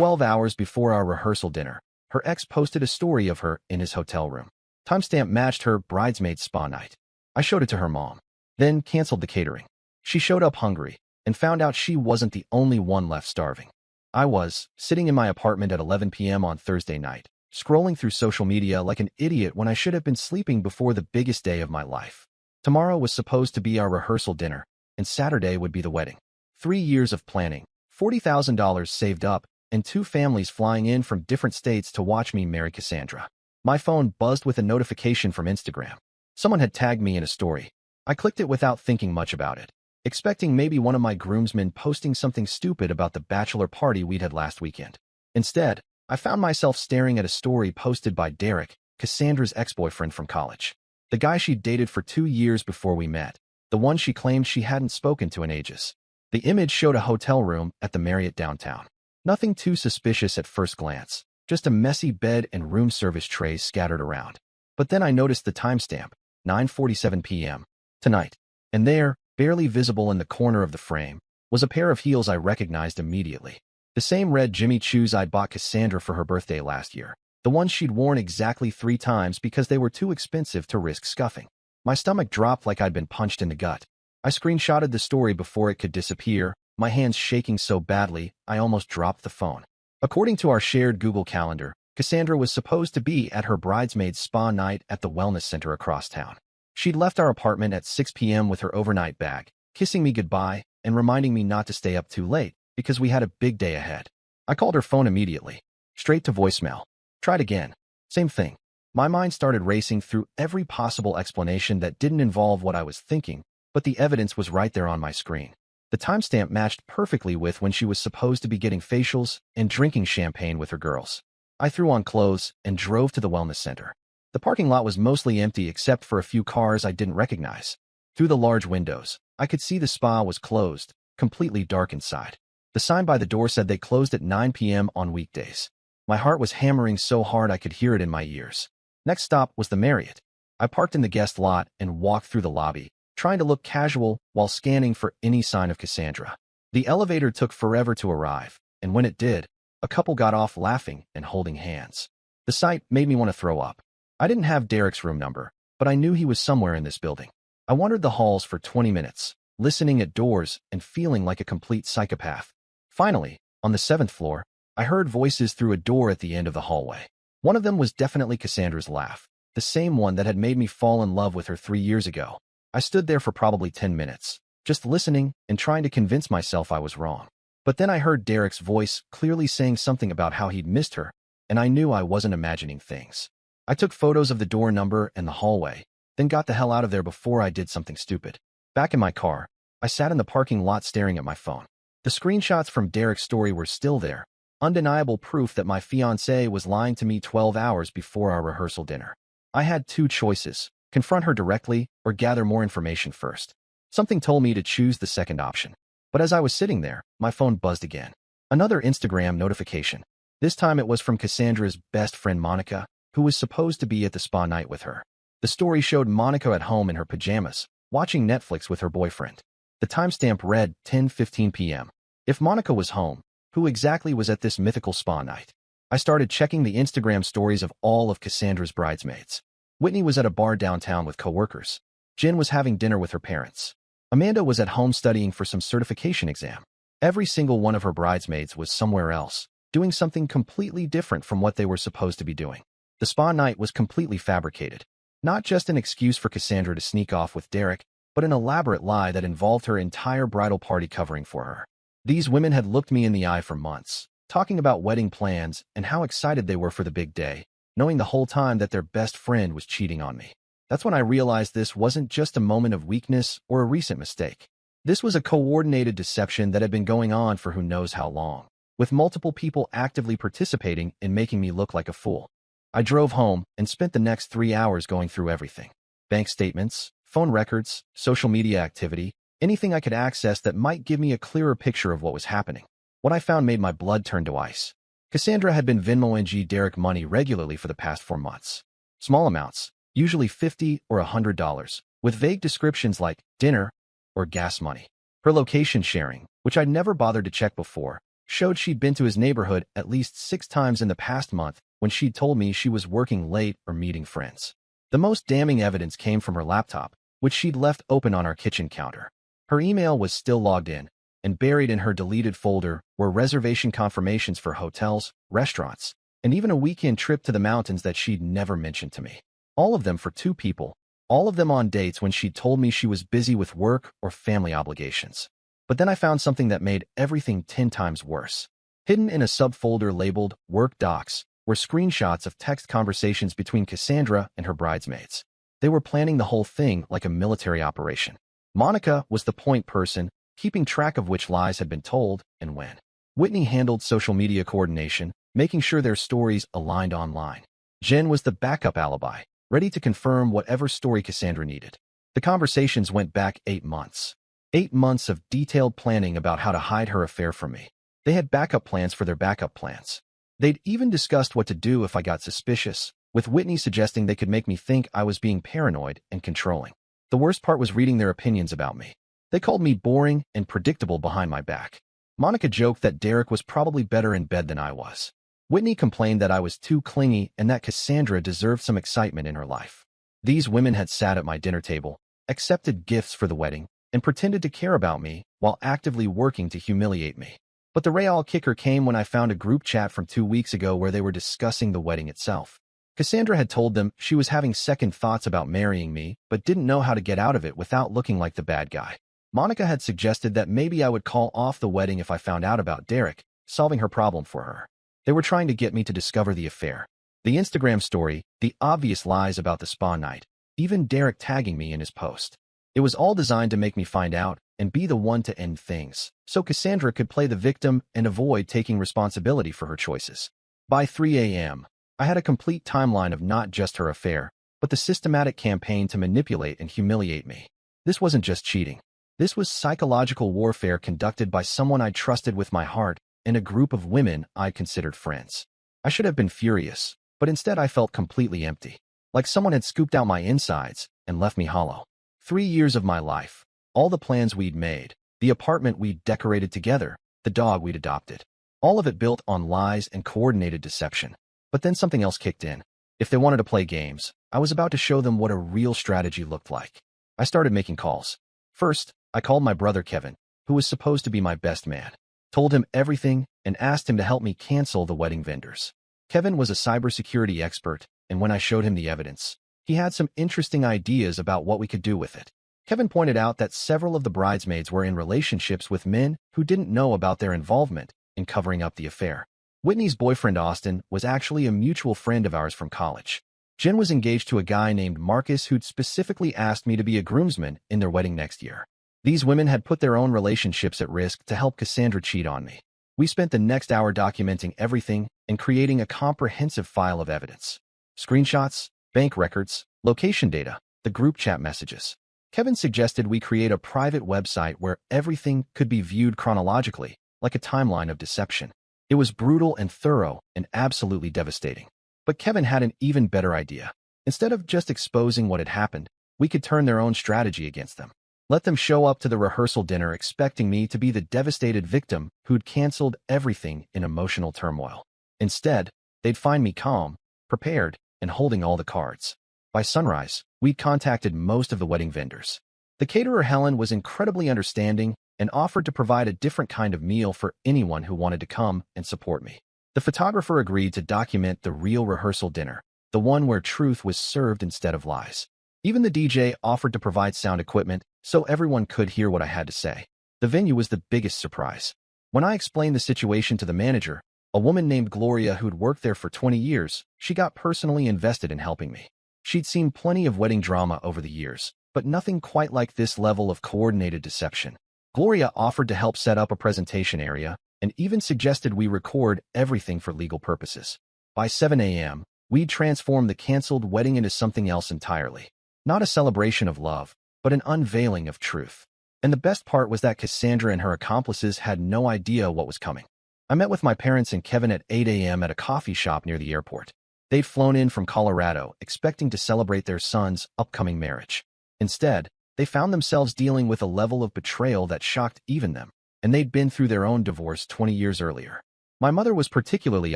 12 hours before our rehearsal dinner, her ex posted a story of her in his hotel room. Timestamp matched her bridesmaid spa night. I showed it to her mom, then canceled the catering. She showed up hungry and found out she wasn't the only one left starving. I was sitting in my apartment at 11 p.m. on Thursday night, scrolling through social media like an idiot when I should have been sleeping before the biggest day of my life. Tomorrow was supposed to be our rehearsal dinner, and Saturday would be the wedding. 3 years of planning, $40,000 saved up, and 2 families flying in from different states to watch me marry Cassandra. My phone buzzed with a notification from Instagram. Someone had tagged me in a story. I clicked it without thinking much about it, expecting maybe one of my groomsmen posting something stupid about the bachelor party we'd had last weekend. Instead, I found myself staring at a story posted by Derek, Cassandra's ex-boyfriend from college. The guy she'd dated for 2 years before we met, the one she claimed she hadn't spoken to in ages. The image showed a hotel room at the Marriott downtown. Nothing too suspicious at first glance, just a messy bed and room service trays scattered around. But then I noticed the timestamp, 9:47 p.m. tonight, and there, barely visible in the corner of the frame, was a pair of heels I recognized immediately. The same red Jimmy Choos I'd bought Cassandra for her birthday last year. The ones she'd worn exactly 3 times because they were too expensive to risk scuffing. My stomach dropped like I'd been punched in the gut. I screenshotted the story before it could disappear, my hands shaking so badly I almost dropped the phone. According to our shared Google Calendar, Cassandra was supposed to be at her bridesmaid's spa night at the wellness center across town. She'd left our apartment at 6 p.m. with her overnight bag, kissing me goodbye and reminding me not to stay up too late because we had a big day ahead. I called her phone immediately, straight to voicemail. Tried again. Same thing. My mind started racing through every possible explanation that didn't involve what I was thinking, but the evidence was right there on my screen. The timestamp matched perfectly with when she was supposed to be getting facials and drinking champagne with her girls. I threw on clothes and drove to the wellness center. The parking lot was mostly empty except for a few cars I didn't recognize. Through the large windows, I could see the spa was closed, completely dark inside. The sign by the door said they closed at 9 p.m. on weekdays. My heart was hammering so hard I could hear it in my ears. Next stop was the Marriott. I parked in the guest lot and walked through the lobby, trying to look casual while scanning for any sign of Cassandra. The elevator took forever to arrive, and when it did, a couple got off laughing and holding hands. The sight made me want to throw up. I didn't have Derek's room number, but I knew he was somewhere in this building. I wandered the halls for 20 minutes, listening at doors and feeling like a complete psychopath. Finally, on the 7th floor, I heard voices through a door at the end of the hallway. One of them was definitely Cassandra's laugh, the same one that had made me fall in love with her 3 years ago. I stood there for probably 10 minutes, just listening and trying to convince myself I was wrong. But then I heard Derek's voice clearly saying something about how he'd missed her, and I knew I wasn't imagining things. I took photos of the door number and the hallway, then got the hell out of there before I did something stupid. Back in my car, I sat in the parking lot staring at my phone. The screenshots from Derek's story were still there, undeniable proof that my fiancée was lying to me 12 hours before our rehearsal dinner. I had 2 choices, confront her directly or gather more information first. Something told me to choose the second option. But as I was sitting there, my phone buzzed again. Another Instagram notification. This time it was from Cassandra's best friend Monica, who was supposed to be at the spa night with her. The story showed Monica at home in her pajamas, watching Netflix with her boyfriend. The timestamp read 10:15 p.m. If Monica was home, who exactly was at this mythical spa night? I started checking the Instagram stories of all of Cassandra's bridesmaids. Whitney was at a bar downtown with coworkers. Jen was having dinner with her parents. Amanda was at home studying for some certification exam. Every single one of her bridesmaids was somewhere else, doing something completely different from what they were supposed to be doing. The spa night was completely fabricated. Not just an excuse for Cassandra to sneak off with Derek, but an elaborate lie that involved her entire bridal party covering for her. These women had looked me in the eye for months, talking about wedding plans and how excited they were for the big day, knowing the whole time that their best friend was cheating on me. That's when I realized this wasn't just a moment of weakness or a recent mistake. This was a coordinated deception that had been going on for who knows how long, with multiple people actively participating in making me look like a fool. I drove home and spent the next 3 hours going through everything. Bank statements, phone records, social media activity, anything I could access that might give me a clearer picture of what was happening. What I found made my blood turn to ice. Cassandra had been Venmo-ing Derek money regularly for the past 4 months. Small amounts, usually $50 or $100, with vague descriptions like dinner or gas money. Her location sharing, which I'd never bothered to check before, showed she'd been to his neighborhood at least 6 times in the past month when she'd told me she was working late or meeting friends. The most damning evidence came from her laptop, which she'd left open on our kitchen counter. Her email was still logged in, and buried in her deleted folder were reservation confirmations for hotels, restaurants, and even a weekend trip to the mountains that she'd never mentioned to me. All of them for 2 people, all of them on dates when she'd told me she was busy with work or family obligations. But then I found something that made everything 10 times worse. Hidden in a subfolder labeled Work Docs were screenshots of text conversations between Cassandra and her bridesmaids. They were planning the whole thing like a military operation. Monica was the point person, keeping track of which lies had been told and when. Whitney handled social media coordination, making sure their stories aligned online. Jen was the backup alibi, ready to confirm whatever story Cassandra needed. The conversations went back 8 months. 8 months of detailed planning about how to hide her affair from me. They had backup plans for their backup plans. They'd even discussed what to do if I got suspicious, with Whitney suggesting they could make me think I was being paranoid and controlling. The worst part was reading their opinions about me. They called me boring and predictable behind my back. Monica joked that Derek was probably better in bed than I was. Whitney complained that I was too clingy and that Cassandra deserved some excitement in her life. These women had sat at my dinner table, accepted gifts for the wedding, and pretended to care about me while actively working to humiliate me. But the real kicker came when I found a group chat from 2 weeks ago where they were discussing the wedding itself. Cassandra had told them she was having second thoughts about marrying me, but didn't know how to get out of it without looking like the bad guy. Monica had suggested that maybe I would call off the wedding if I found out about Derek, solving her problem for her. They were trying to get me to discover the affair. The Instagram story, the obvious lies about the spa night, even Derek tagging me in his post. It was all designed to make me find out and be the one to end things, so Cassandra could play the victim and avoid taking responsibility for her choices. By 3 a.m., I had a complete timeline of not just her affair, but the systematic campaign to manipulate and humiliate me. This wasn't just cheating. This was psychological warfare conducted by someone I trusted with my heart and a group of women I considered friends. I should have been furious, but instead I felt completely empty, like someone had scooped out my insides and left me hollow. 3 years of my life, all the plans we'd made, the apartment we'd decorated together, the dog we'd adopted, all of it built on lies and coordinated deception. But then something else kicked in. If they wanted to play games, I was about to show them what a real strategy looked like. I started making calls. First, I called my brother Kevin, who was supposed to be my best man, told him everything, and asked him to help me cancel the wedding vendors. Kevin was a cybersecurity expert, and when I showed him the evidence, he had some interesting ideas about what we could do with it. Kevin pointed out that several of the bridesmaids were in relationships with men who didn't know about their involvement in covering up the affair. Whitney's boyfriend Austin was actually a mutual friend of ours from college. Jen was engaged to a guy named Marcus who'd specifically asked me to be a groomsman in their wedding next year. These women had put their own relationships at risk to help Cassandra cheat on me. We spent the next hour documenting everything and creating a comprehensive file of evidence. Screenshots, bank records, location data, the group chat messages. Kevin suggested we create a private website where everything could be viewed chronologically, like a timeline of deception. It was brutal and thorough and absolutely devastating. But Kevin had an even better idea. Instead of just exposing what had happened, we could turn their own strategy against them. Let them show up to the rehearsal dinner expecting me to be the devastated victim who'd canceled everything in emotional turmoil. Instead, they'd find me calm, prepared, and holding all the cards. By sunrise, we'd contacted most of the wedding vendors. The caterer Helen was incredibly understanding and offered to provide a different kind of meal for anyone who wanted to come and support me. The photographer agreed to document the real rehearsal dinner, the one where truth was served instead of lies. Even the DJ offered to provide sound equipment so everyone could hear what I had to say. The venue was the biggest surprise. When I explained the situation to the manager, a woman named Gloria who'd worked there for 20 years, she got personally invested in helping me. She'd seen plenty of wedding drama over the years, but nothing quite like this level of coordinated deception. Gloria offered to help set up a presentation area and even suggested we record everything for legal purposes. By 7 a.m., we'd transformed the canceled wedding into something else entirely. Not a celebration of love, but an unveiling of truth. And the best part was that Cassandra and her accomplices had no idea what was coming. I met with my parents and Kevin at 8 a.m. at a coffee shop near the airport. They'd flown in from Colorado, expecting to celebrate their son's upcoming marriage. Instead, they found themselves dealing with a level of betrayal that shocked even them. and they'd been through their own divorce 20 years earlier. My mother was particularly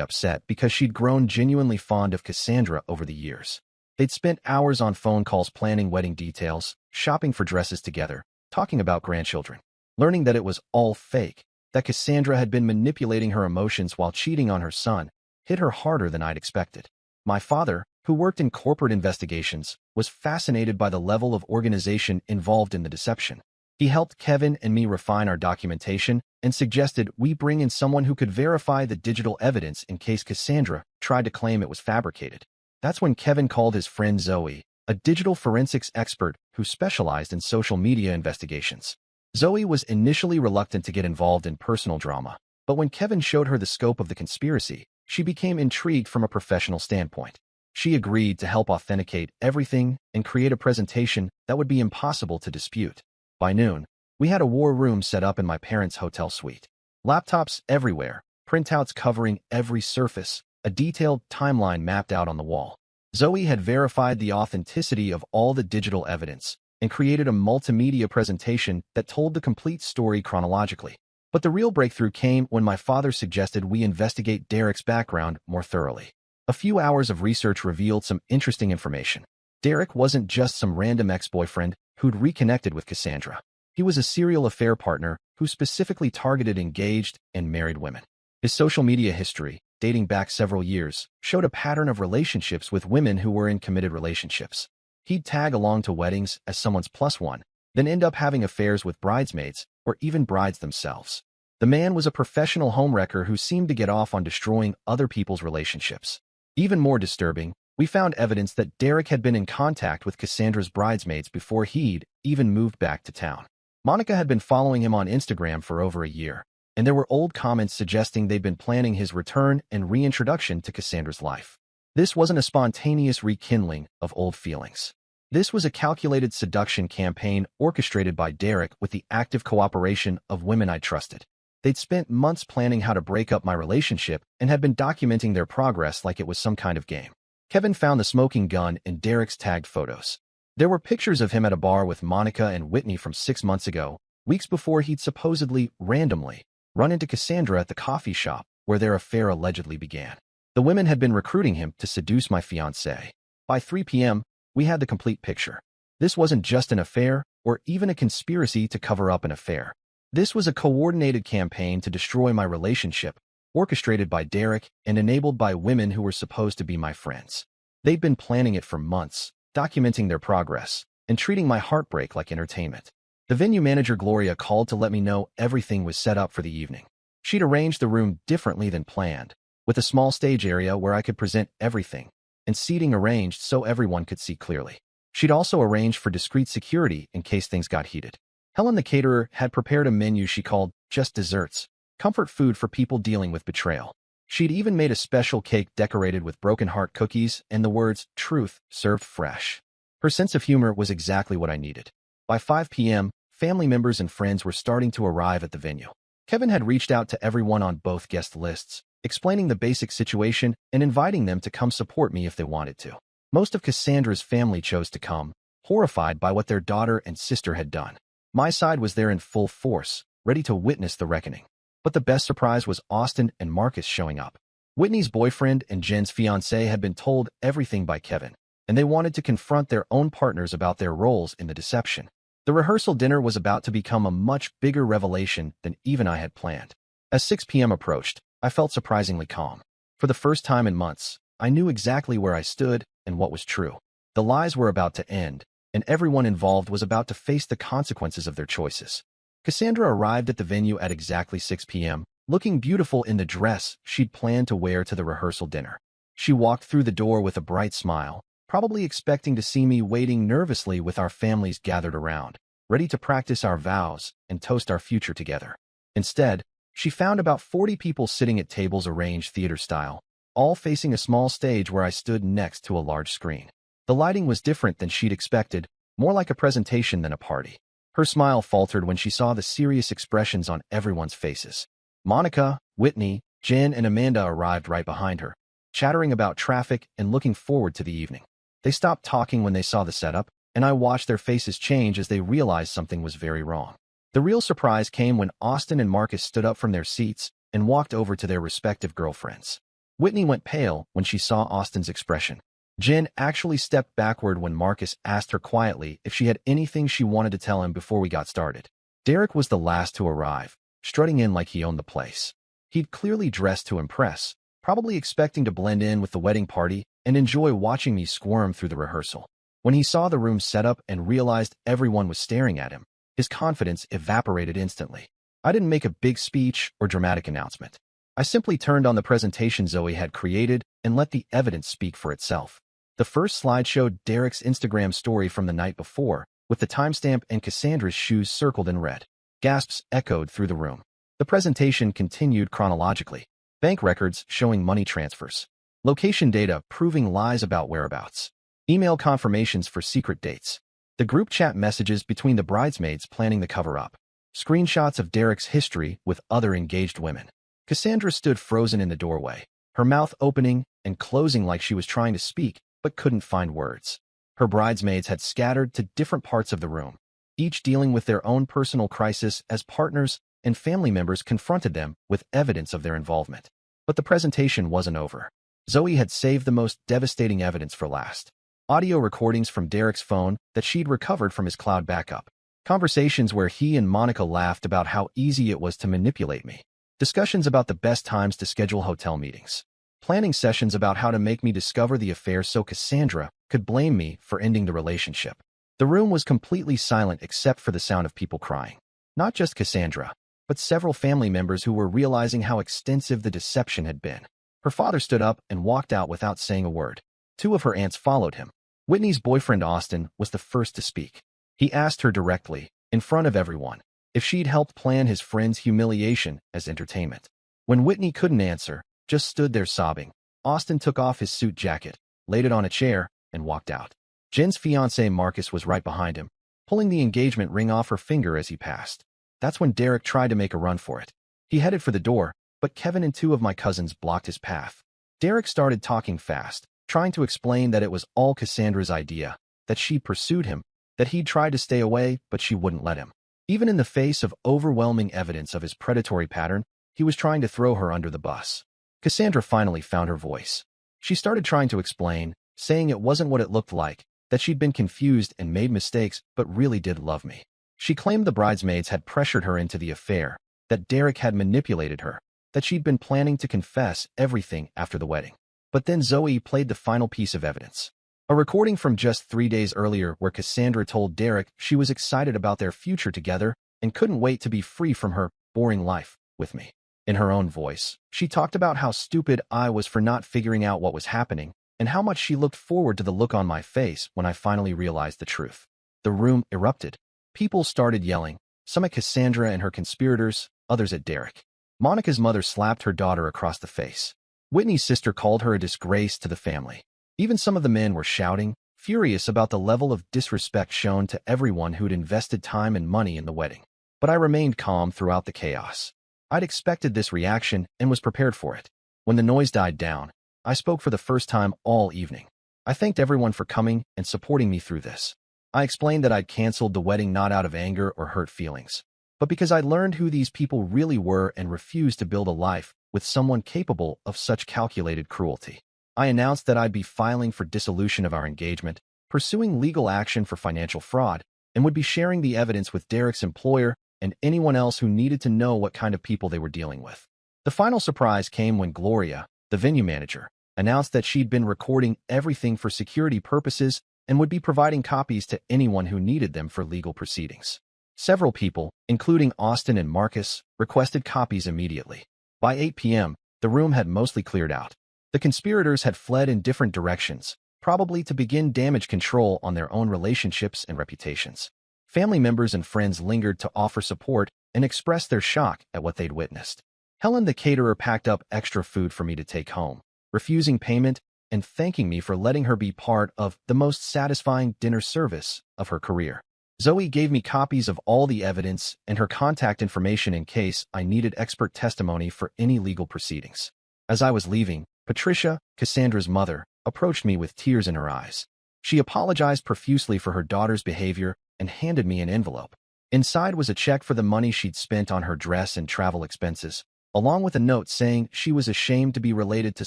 upset because she'd grown genuinely fond of Cassandra over the years. They'd spent hours on phone calls planning wedding details, shopping for dresses together, talking about grandchildren. Learning that it was all fake, that Cassandra had been manipulating her emotions while cheating on her son, hit her harder than I'd expected. My father, who worked in corporate investigations, was fascinated by the level of organization involved in the deception. He helped Kevin and me refine our documentation and suggested we bring in someone who could verify the digital evidence in case Cassandra tried to claim it was fabricated. That's when Kevin called his friend Zoe, a digital forensics expert who specialized in social media investigations. Zoe was initially reluctant to get involved in personal drama, but when Kevin showed her the scope of the conspiracy, she became intrigued from a professional standpoint. She agreed to help authenticate everything and create a presentation that would be impossible to dispute. By noon, we had a war room set up in my parents' hotel suite. Laptops everywhere, printouts covering every surface, a detailed timeline mapped out on the wall. Zoe had verified the authenticity of all the digital evidence and created a multimedia presentation that told the complete story chronologically. But the real breakthrough came when my father suggested we investigate Derek's background more thoroughly. A few hours of research revealed some interesting information. Derek wasn't just some random ex-boyfriend who'd reconnected with Cassandra. He was a serial affair partner who specifically targeted engaged and married women. His social media history, dating back several years, showed a pattern of relationships with women who were in committed relationships. He'd tag along to weddings as someone's plus one, then end up having affairs with bridesmaids or even brides themselves. The man was a professional homewrecker who seemed to get off on destroying other people's relationships. Even more disturbing, we found evidence that Derek had been in contact with Cassandra's bridesmaids before he'd even moved back to town. Monica had been following him on Instagram for over a year, and there were old comments suggesting they'd been planning his return and reintroduction to Cassandra's life. This wasn't a spontaneous rekindling of old feelings. This was a calculated seduction campaign orchestrated by Derek with the active cooperation of women I trusted. They'd spent months planning how to break up my relationship and had been documenting their progress like it was some kind of game. Kevin found the smoking gun in Derek's tagged photos. There were pictures of him at a bar with Monica and Whitney from 6 months ago, weeks before he'd supposedly, randomly, run into Cassandra at the coffee shop where their affair allegedly began. The women had been recruiting him to seduce my fiancée. By 3 p.m., we had the complete picture. This wasn't just an affair or even a conspiracy to cover up an affair. This was a coordinated campaign to destroy my relationship, orchestrated by Derek and enabled by women who were supposed to be my friends. They'd been planning it for months, documenting their progress, and treating my heartbreak like entertainment. The venue manager Gloria called to let me know everything was set up for the evening. She'd arranged the room differently than planned, with a small stage area where I could present everything, and seating arranged so everyone could see clearly. She'd also arranged for discreet security in case things got heated. Helen, the caterer, had prepared a menu she called just desserts, comfort food for people dealing with betrayal. She'd even made a special cake decorated with broken heart cookies and the words, "Truth," served fresh. Her sense of humor was exactly what I needed. By 5 p.m., family members and friends were starting to arrive at the venue. Kevin had reached out to everyone on both guest lists, explaining the basic situation and inviting them to come support me if they wanted to. Most of Cassandra's family chose to come, horrified by what their daughter and sister had done. My side was there in full force, ready to witness the reckoning. But the best surprise was Austin and Marcus showing up. Whitney's boyfriend and Jen's fiancée had been told everything by Kevin, and they wanted to confront their own partners about their roles in the deception. The rehearsal dinner was about to become a much bigger revelation than even I had planned. As 6 p.m. approached, I felt surprisingly calm. For the first time in months, I knew exactly where I stood and what was true. The lies were about to end, and everyone involved was about to face the consequences of their choices. Cassandra arrived at the venue at exactly 6 p.m., looking beautiful in the dress she'd planned to wear to the rehearsal dinner. She walked through the door with a bright smile, probably expecting to see me waiting nervously with our families gathered around, ready to practice our vows and toast our future together. Instead, she found about 40 people sitting at tables arranged theater-style, all facing a small stage where I stood next to a large screen. The lighting was different than she'd expected, more like a presentation than a party. Her smile faltered when she saw the serious expressions on everyone's faces. Monica, Whitney, Jen, and Amanda arrived right behind her, chattering about traffic and looking forward to the evening. They stopped talking when they saw the setup, and I watched their faces change as they realized something was very wrong. The real surprise came when Austin and Marcus stood up from their seats and walked over to their respective girlfriends. Whitney went pale when she saw Austin's expression. Jen actually stepped backward when Marcus asked her quietly if she had anything she wanted to tell him before we got started. Derek was the last to arrive, strutting in like he owned the place. He'd clearly dressed to impress, probably expecting to blend in with the wedding party and enjoy watching me squirm through the rehearsal. When he saw the room set up and realized everyone was staring at him, his confidence evaporated instantly. I didn't make a big speech or dramatic announcement. I simply turned on the presentation Zoe had created and let the evidence speak for itself. The first slide showed Derek's Instagram story from the night before, with the timestamp and Cassandra's shoes circled in red. Gasps echoed through the room. The presentation continued chronologically. Bank records showing money transfers. Location data proving lies about whereabouts. Email confirmations for secret dates. The group chat messages between the bridesmaids planning the cover-up. Screenshots of Derek's history with other engaged women. Cassandra stood frozen in the doorway, her mouth opening and closing like she was trying to speak but couldn't find words. Her bridesmaids had scattered to different parts of the room, each dealing with their own personal crisis as partners and family members confronted them with evidence of their involvement. But the presentation wasn't over. Zoe had saved the most devastating evidence for last. Audio recordings from Derek's phone that she'd recovered from his cloud backup. Conversations where he and Monica laughed about how easy it was to manipulate me. Discussions about the best times to schedule hotel meetings. Planning sessions about how to make me discover the affair so Cassandra could blame me for ending the relationship. The room was completely silent except for the sound of people crying. Not just Cassandra, but several family members who were realizing how extensive the deception had been. Her father stood up and walked out without saying a word. Two of her aunts followed him. Whitney's boyfriend Austin was the first to speak. He asked her directly, in front of everyone, if she'd helped plan his friend's humiliation as entertainment. When Whitney couldn't answer, just stood there sobbing, Austin took off his suit jacket, laid it on a chair, and walked out. Jen's fiancé Marcus was right behind him, pulling the engagement ring off her finger as he passed. That's when Derek tried to make a run for it. He headed for the door, but Kevin and two of my cousins blocked his path. Derek started talking fast, trying to explain that it was all Cassandra's idea, that she'd pursued him, that he'd tried to stay away, but she wouldn't let him. Even in the face of overwhelming evidence of his predatory pattern, he was trying to throw her under the bus. Cassandra finally found her voice. She started trying to explain, saying it wasn't what it looked like, that she'd been confused and made mistakes but really did love me. She claimed the bridesmaids had pressured her into the affair, that Derek had manipulated her, that she'd been planning to confess everything after the wedding. But then Zoe played the final piece of evidence. A recording from just 3 days earlier where Cassandra told Derek she was excited about their future together and couldn't wait to be free from her boring life with me. In her own voice, she talked about how stupid I was for not figuring out what was happening and how much she looked forward to the look on my face when I finally realized the truth. The room erupted. People started yelling, some at Cassandra and her conspirators, others at Derek. Monica's mother slapped her daughter across the face. Whitney's sister called her a disgrace to the family. Even some of the men were shouting, furious about the level of disrespect shown to everyone who'd invested time and money in the wedding. But I remained calm throughout the chaos. I'd expected this reaction and was prepared for it. When the noise died down, I spoke for the first time all evening. I thanked everyone for coming and supporting me through this. I explained that I'd canceled the wedding not out of anger or hurt feelings, but because I'd learned who these people really were and refused to build a life with someone capable of such calculated cruelty. I announced that I'd be filing for dissolution of our engagement, pursuing legal action for financial fraud, and would be sharing the evidence with Derek's employer and anyone else who needed to know what kind of people they were dealing with. The final surprise came when Gloria, the venue manager, announced that she'd been recording everything for security purposes and would be providing copies to anyone who needed them for legal proceedings. Several people, including Austin and Marcus, requested copies immediately. By 8 p.m., the room had mostly cleared out. The conspirators had fled in different directions, probably to begin damage control on their own relationships and reputations. Family members and friends lingered to offer support and express their shock at what they'd witnessed. Helen the caterer packed up extra food for me to take home, refusing payment and thanking me for letting her be part of the most satisfying dinner service of her career. Zoe gave me copies of all the evidence and her contact information in case I needed expert testimony for any legal proceedings. As I was leaving, Patricia, Cassandra's mother, approached me with tears in her eyes. She apologized profusely for her daughter's behavior and handed me an envelope. Inside was a check for the money she'd spent on her dress and travel expenses, along with a note saying she was ashamed to be related to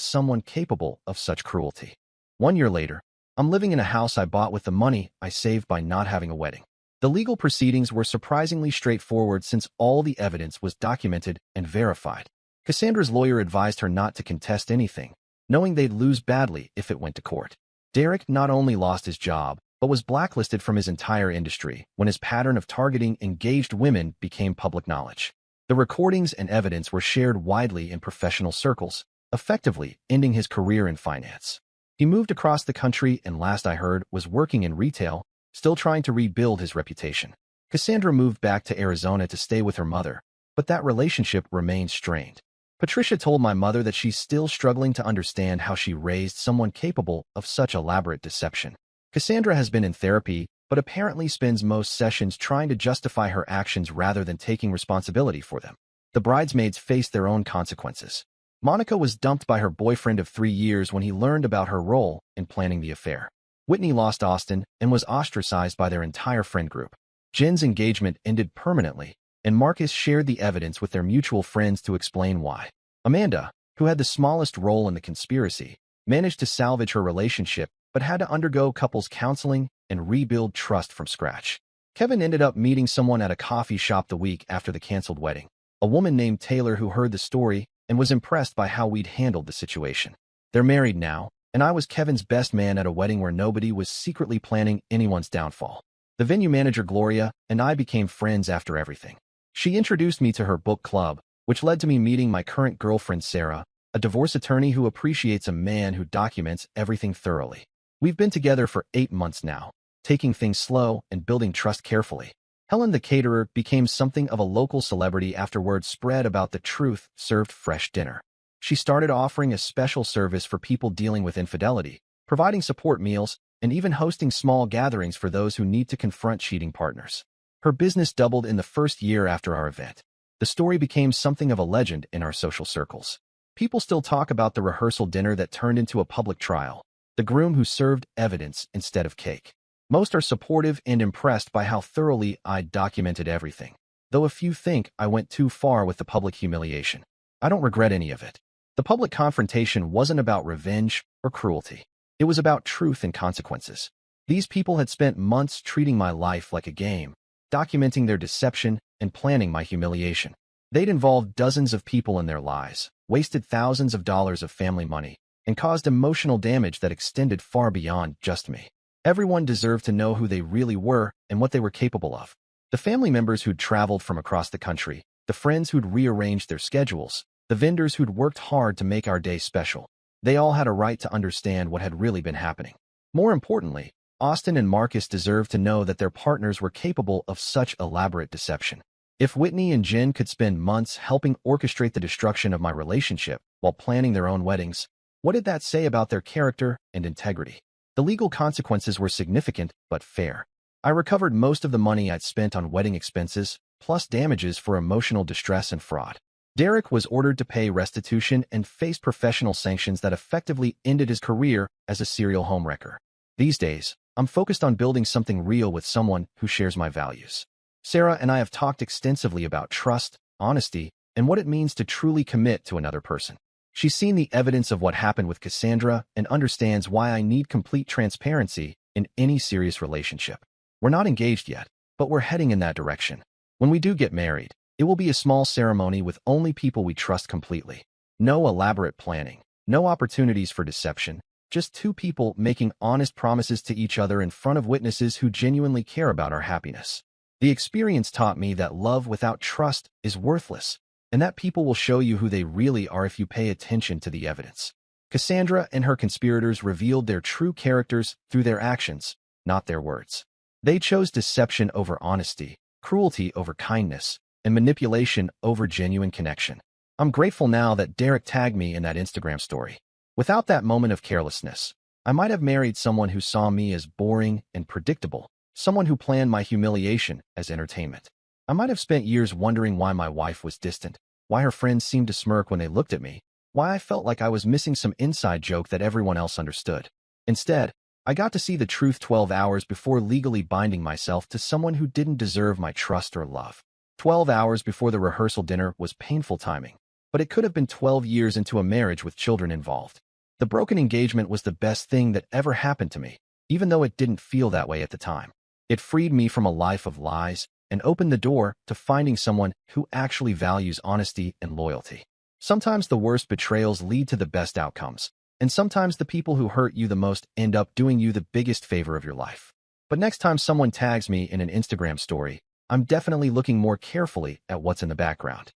someone capable of such cruelty. 1 year later, I'm living in a house I bought with the money I saved by not having a wedding. The legal proceedings were surprisingly straightforward since all the evidence was documented and verified. Cassandra's lawyer advised her not to contest anything, knowing they'd lose badly if it went to court. Derek not only lost his job, but was blacklisted from his entire industry when his pattern of targeting engaged women became public knowledge. The recordings and evidence were shared widely in professional circles, effectively ending his career in finance. He moved across the country and, last I heard, was working in retail, still trying to rebuild his reputation. Cassandra moved back to Arizona to stay with her mother, but that relationship remained strained. Patricia told my mother that she's still struggling to understand how she raised someone capable of such elaborate deception. Cassandra has been in therapy, but apparently spends most sessions trying to justify her actions rather than taking responsibility for them. The bridesmaids faced their own consequences. Monica was dumped by her boyfriend of 3 years when he learned about her role in planning the affair. Whitney lost Austin and was ostracized by their entire friend group. Jen's engagement ended permanently, and Marcus shared the evidence with their mutual friends to explain why. Amanda, who had the smallest role in the conspiracy, managed to salvage her relationship but had to undergo couples counseling and rebuild trust from scratch. Kevin ended up meeting someone at a coffee shop the week after the canceled wedding, a woman named Taylor who heard the story and was impressed by how we'd handled the situation. They're married now, and I was Kevin's best man at a wedding where nobody was secretly planning anyone's downfall. The venue manager, Gloria, and I became friends after everything. She introduced me to her book club, which led to me meeting my current girlfriend, Sarah, a divorce attorney who appreciates a man who documents everything thoroughly. We've been together for 8 months now, taking things slow and building trust carefully. Helen the caterer became something of a local celebrity after word spread about the truth served fresh dinner. She started offering a special service for people dealing with infidelity, providing support meals, and even hosting small gatherings for those who need to confront cheating partners. Her business doubled in the first year after our event. The story became something of a legend in our social circles. People still talk about the rehearsal dinner that turned into a public trial, the groom who served evidence instead of cake. Most are supportive and impressed by how thoroughly I documented everything, though a few think I went too far with the public humiliation. I don't regret any of it. The public confrontation wasn't about revenge or cruelty. It was about truth and consequences. These people had spent months treating my life like a game, documenting their deception and planning my humiliation. They'd involved dozens of people in their lives, wasted thousands of dollars of family money, and caused emotional damage that extended far beyond just me. Everyone deserved to know who they really were and what they were capable of. The family members who'd traveled from across the country, the friends who'd rearranged their schedules, the vendors who'd worked hard to make our day special. They all had a right to understand what had really been happening. More importantly, Austin and Marcus deserved to know that their partners were capable of such elaborate deception. If Whitney and Jen could spend months helping orchestrate the destruction of my relationship while planning their own weddings, what did that say about their character and integrity? The legal consequences were significant but fair. I recovered most of the money I'd spent on wedding expenses, plus damages for emotional distress and fraud. Derek was ordered to pay restitution and face professional sanctions that effectively ended his career as a serial homewrecker. These days, I'm focused on building something real with someone who shares my values. Sarah and I have talked extensively about trust, honesty, and what it means to truly commit to another person. She's seen the evidence of what happened with Cassandra and understands why I need complete transparency in any serious relationship. We're not engaged yet, but we're heading in that direction. When we do get married, it will be a small ceremony with only people we trust completely. No elaborate planning, no opportunities for deception, just 2 people making honest promises to each other in front of witnesses who genuinely care about our happiness. The experience taught me that love without trust is worthless, and that people will show you who they really are if you pay attention to the evidence. Cassandra and her conspirators revealed their true characters through their actions, not their words. They chose deception over honesty, cruelty over kindness, and manipulation over genuine connection. I'm grateful now that Derek tagged me in that Instagram story. Without that moment of carelessness, I might have married someone who saw me as boring and predictable, someone who planned my humiliation as entertainment. I might have spent years wondering why my wife was distant, why her friends seemed to smirk when they looked at me, why I felt like I was missing some inside joke that everyone else understood. Instead, I got to see the truth 12 hours before legally binding myself to someone who didn't deserve my trust or love. 12 hours before the rehearsal dinner was painful timing, but it could have been 12 years into a marriage with children involved. The broken engagement was the best thing that ever happened to me, even though it didn't feel that way at the time. It freed me from a life of lies and opened the door to finding someone who actually values honesty and loyalty. Sometimes the worst betrayals lead to the best outcomes, and sometimes the people who hurt you the most end up doing you the biggest favor of your life. But next time someone tags me in an Instagram story, I'm definitely looking more carefully at what's in the background.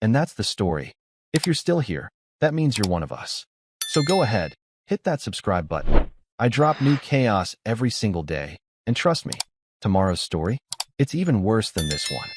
And that's the story. If you're still here, that means you're one of us. So go ahead, hit that subscribe button. I drop new chaos every single day, and trust me, tomorrow's story, it's even worse than this one.